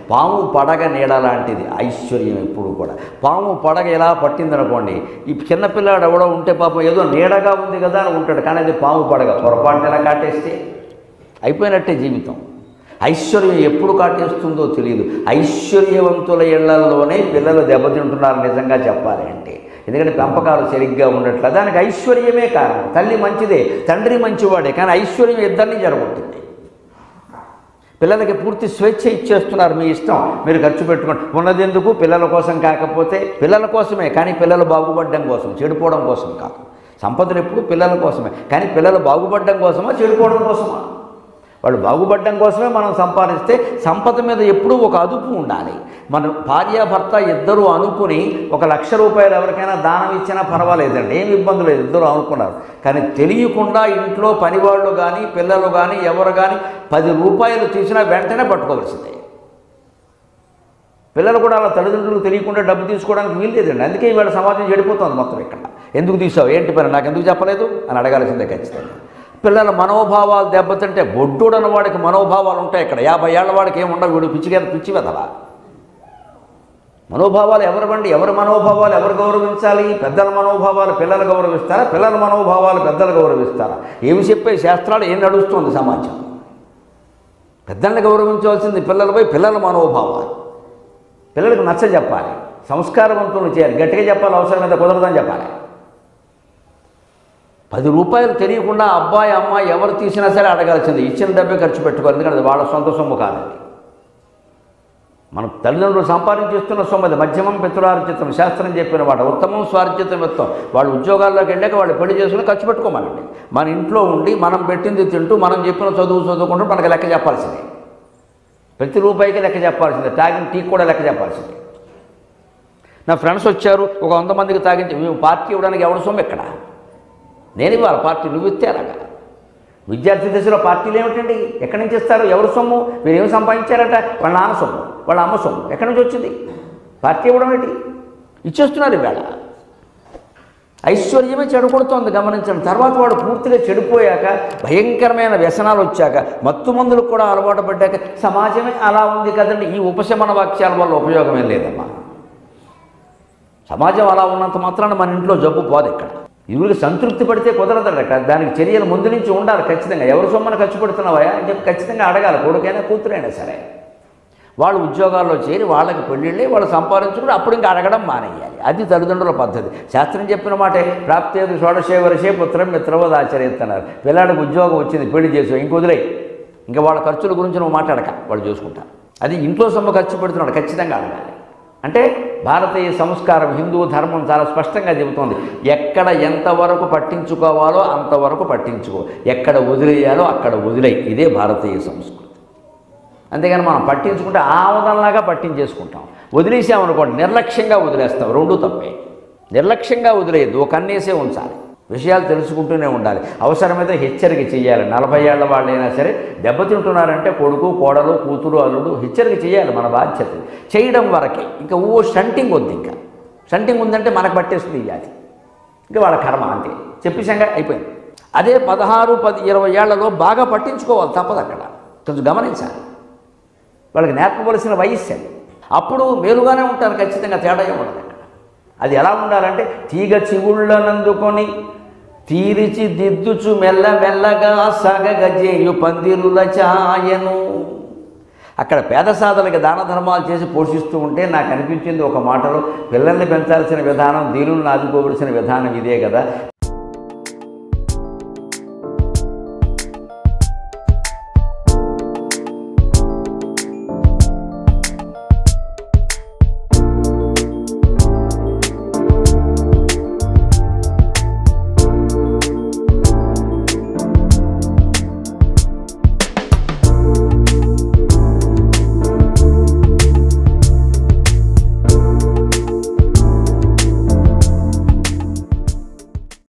పాము పడగ నీడ లాంటిది ఐశ్వర్యం ఎప్పుడు కూడా. పాము పడగ ఎలా పట్టిందనుకోండి, ఈ చిన్నపిల్లాడు ఎవడో ఉంటే పాపం ఏదో నీడగా ఉంది కదా అని ఉంటాడు, కానీ అది పాము పడగ పొరపాటున ఎలా కాటేస్తే అయిపోయినట్టే జీవితం. ఐశ్వర్యం ఎప్పుడు కాటేస్తుందో తెలియదు. ఐశ్వర్యవంతుల ఇళ్లలోనే పిల్లలు దెబ్బతింటున్నారు నిజంగా చెప్పాలి అంటే. ఎందుకంటే పెంపకాలు సరిగ్గా ఉండట్ల, దానికి ఐశ్వర్యమే కారణం. తల్లి మంచిదే, తండ్రి మంచివాడే, కానీ ఐశ్వర్యం ఇద్దరినీ జరగొట్టింది. పిల్లలకి పూర్తి స్వేచ్ఛ ఇచ్చేస్తున్నారు, మీ ఇష్టం, మీరు ఖర్చు పెట్టుకోండి. ఉన్నదెందుకు? పిల్లల కోసం కాకపోతే పిల్లల కోసమే, కానీ పిల్లలు బాగుపడడం కోసం, చెడిపోవడం కోసం కాదు. సంపదలు ఎప్పుడు పిల్లల కోసమే, కానీ పిల్లలు బాగుపడడం కోసమా చెడిపోవడం కోసమా? వాళ్ళు బాగుపడడం కోసమే మనం సంపాదిస్తే సంపద మీద ఎప్పుడూ ఒక అదుపు ఉండాలి. మన భార్యాభర్త ఇద్దరూ అనుకుని ₹1,00,000 ఎవరికైనా దానం ఇచ్చినా పర్వాలేదండి, ఏమి ఇబ్బంది లేదు, ఇద్దరు అనుకున్నారు. కానీ తెలియకుండా ఇంట్లో పనివాళ్ళు కానీ పిల్లలు కానీ ఎవరు కానీ ₹10 తీసినా వెంటనే పట్టుకోవాల్సిందే. పిల్లలు కూడా అలా తల్లిదండ్రులు తెలియకుండా డబ్బు తీసుకోవడానికి వీల్లేదండి. అందుకే ఇవాళ సమాజం చెడిపోతుంది మొత్తం. ఇక్కడ ఎందుకు తీసావు, ఏంటి పని, నాకు ఎందుకు చెప్పలేదు అని అడగాల్సిందే ఖచ్చితంగా. పిల్లల మనోభావాలు దెబ్బతింటే బొడ్డుడన్న వాడికి మనోభావాలు ఉంటాయి. ఇక్కడ 50 ఏళ్ల వాడికి ఏముండవు, వీడు పిచ్చి వెదవా. మనోభావాలు ఎవరివండి? ఎవరి మనోభావాలు ఎవరు గౌరవించాలి? పెద్దల మనోభావాలు పిల్లలు గౌరవిస్తారా, పిల్లల మనోభావాలు పెద్దలు గౌరవిస్తారా? ఏమి చెప్పే శాస్త్రాలు ఏం నడుస్తుంది సమాజం? పెద్దల్ని గౌరవించవలసింది పిల్లలపై, పిల్లల మనోభావాలు పిల్లలకు నచ్చ చెప్పాలి, సంస్కారవంతులు చేయాలి, గట్టిగా చెప్పాలి, అవసరం మీద కుదరదని చెప్పాలి. ₹10 తెలియకుండా అబ్బాయి అమ్మాయి ఎవరు తీసినా సరే అడగాల్సింది, ఇచ్చిన డబ్బే ఖర్చు పెట్టుకోవాలి, ఎందుకంటే అది వాళ్ళ సొంత సొమ్ము కాదండి. మనం తల్లిదండ్రులు సంపాదించేస్తున్న సొమ్ము అది. మధ్యమం పితృార్జితం శాస్త్రం చెప్పిన మాట, ఉత్తమం స్వార్జితం మొత్తం. వాళ్ళు ఉద్యోగాల్లోకి వెళ్ళాక వాళ్ళు పెళ్లి చేసుకుని ఖర్చు పెట్టుకోమనండి. మన ఇంట్లో ఉండి మనం పెట్టింది తింటూ మనం చెప్పిన చదువుకుంటూ మనకు లెక్క చెప్పాల్సిందే. ప్రతి రూపాయికి లెక్క చెప్పాల్సిందే, తాగిన టీకి కూడా లెక్క చెప్పాల్సిందే. నా ఫ్రెండ్స్ వచ్చారు, ఒక 100 మందికి తాగించి మేము పార్టీ ఇవ్వడానికి ఎవరి సొమ్ము ఎక్కడ? నేను ఇవ్వాలి పార్టీ, నువ్వు ఇచ్చారట. విద్యార్థి దశలో పార్టీలు ఏమిటండి, ఎక్కడి నుంచి ఇస్తారు? ఎవరి సొమ్ము? మీరు ఏమి సంపాదించారట? వాళ్ళ నాన్న సొమ్ము, వాళ్ళ అమ్మ సొమ్ము, ఎక్కడి నుంచి వచ్చింది? పార్టీ ఇవ్వడం ఏంటి? ఇచ్చేస్తున్నారు ఈవేళ. ఐశ్వర్యమే చెడగొడుతోంది, గమనించండి. తర్వాత వాడు పూర్తిగా చెడిపోయాక, భయంకరమైన వ్యసనాలు వచ్చాక, మత్తు మందులకు కూడా అలవాటు పడ్డాక సమాజమే అలా ఉంది కదండి. ఈ ఉపశమన వాక్యాల వల్ల ఉపయోగమే లేదమ్మా. సమాజం అలా ఉన్నంత మాత్రాన మన ఇంట్లో జబ్బు పోదు. ఇక్కడ ఇరువురికి సంతృప్తి పడితే కుదరదండి. అక్కడ దానికి చర్యలు ముందు నుంచి ఉండాలి ఖచ్చితంగా. ఎవరి సొమ్మను ఖర్చు పెడుతున్నావా అని చెప్పి ఖచ్చితంగా అడగాలి, కొడుకైనా కూతురైనా సరే. వాళ్ళు ఉద్యోగాల్లో చేరి వాళ్ళకి పెళ్ళిళ్ళి వాళ్ళు సంపాదించుకుని అప్పుడు ఇంకా అడగడం మానేయాలి. అది తల్లిదండ్రుల పద్ధతి. శాస్త్రం చెప్పిన మాటే, ప్రాప్తేది షోడశే వర్షే పుత్రం మిత్రవద్ ఆచరిస్తున్నారు. పిల్లాడికి ఉద్యోగం వచ్చింది, పెళ్లి చేసావు, ఇంకొదిలే, ఇంకా వాళ్ళ ఖర్చుల గురించి నువ్వు మాట్లాడక, వాళ్ళు చూసుకుంటారు. అది ఇంట్లో సొమ్ము ఖర్చు పెడుతున్నాడు, ఖచ్చితంగా అడగాలి. అంటే భారతీయ సంస్కారం, హిందూ ధర్మం చాలా స్పష్టంగా చెబుతోంది, ఎక్కడ ఎంతవరకు పట్టించుకోవాలో అంతవరకు పట్టించుకో, ఎక్కడ వదిలేయాలో అక్కడ వదిలేయి. ఇదే భారతీయ సంస్కృతి. అంతేగాని మనం పట్టించుకుంటే ఆమదంలాగా పట్టించేసుకుంటాం. వదిలేసామనుకోండి, నిర్లక్ష్యంగా వదిలేస్తాం, రెండూ తప్పే. నిర్లక్ష్యంగా వదిలేయద్దు, ఒక కన్నేసే ఉంచాలి. విషయాలు తెలుసుకుంటూనే ఉండాలి. అవసరమైతే హెచ్చరిక చేయాలి. 40 ఏళ్ల వాళ్ళైనా సరే దెబ్బతింటున్నారంటే కొడుకు, కోడలు, కూతురు, అల్లుడు హెచ్చరిక చేయాలి, మన బాధ్యత. చేయడం వరకే, ఇంకా షంటింగ్ వద్దు. ఇంకా షంటింగ్ ఉందంటే మనకు పట్టేస్తుంది ఈ జాతి, ఇంకా వాళ్ళ కర్మ అంతే, చెప్పేసాక అయిపోయింది. అదే 16, 10, 20 ఏళ్లలో బాగా పట్టించుకోవాలి, తప్పదు. అక్కడ కొంచెం గమనించాలి, వాళ్ళకి నేర్పవలసిన వయస్సు అది. అప్పుడు మేలుగానే ఉంటారు ఖచ్చితంగా, తేడా ఉండదు. అక్కడ అది ఎలా ఉండాలంటే, తీగ చిగుళ్ళనందుకొని తీరిచి దిద్దుచు మెల్లమెల్లగా సగగజేయు పందిరుల ఛాయను. అక్కడ పేద సాధనకి దాన ధర్మాలు చేసి పోషిస్తూ ఉంటే నాకు అనిపించింది ఒక మాటలో, పిల్లల్ని పెంచాల్సిన విధానం, దీనులను ఆదుకోవలసిన విధానం ఇదే కదా.